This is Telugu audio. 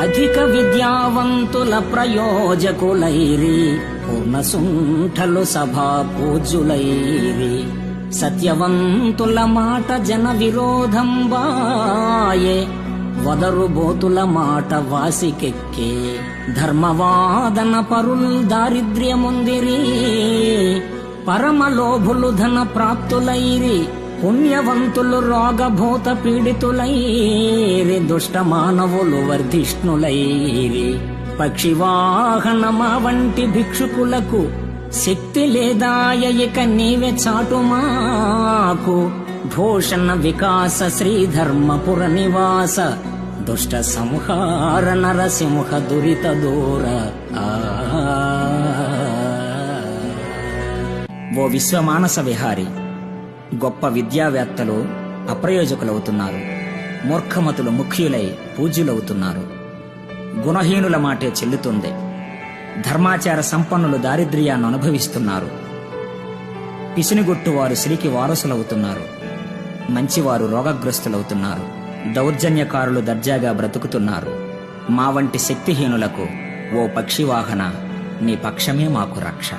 అధిక విద్యావంతుల ప్రయోజకులైరి, పూర్ణసుంఠలు సభా పూజ్యులైరి. సత్యవంతుల మాట జన విరోధం బాయే, వదరుబోతుల మాట వాసికెక్కే. ధర్మవాదన పరుల్ దారిద్ర్యముందిరి, పరమలోభులు ధన ప్రాప్తులైరి. పుణ్యవంతులు రోగభూత పీడితులైరి, దుష్ట మానవులు వర్ధిష్ణులైరి. పక్షివాహనమా వంటి భిక్షుకులకు శక్తి లేదాయ, ఇక నీవే చాటుమాకు. భూషణ వికాస శ్రీధర్మపుర నివాస, దుష్ట సంహార నరసింహ దురిత దూర. ఓ విశ్వమానస విహారి, గొప్ప విద్యావేత్తలు అప్రయోజకులవుతున్నారు, మూర్ఖమతులు ముఖ్యులై పూజ్యులవుతున్నారు. గుణహీనుల మాటే చెల్లుతుంది. ధర్మాచార సంపన్నులు దారిద్ర్యాన్ని అనుభవిస్తున్నారు. పిసినిగొట్టువారు సిరికి వారసులవుతున్నారు. మంచివారు రోగగ్రస్తులవుతున్నారు. దౌర్జన్యకారులు దర్జాగా బ్రతుకుతున్నారు. మా వంటి శక్తిహీనులకు ఓ పక్షివాహన, నీ పక్షమే మాకు రక్ష.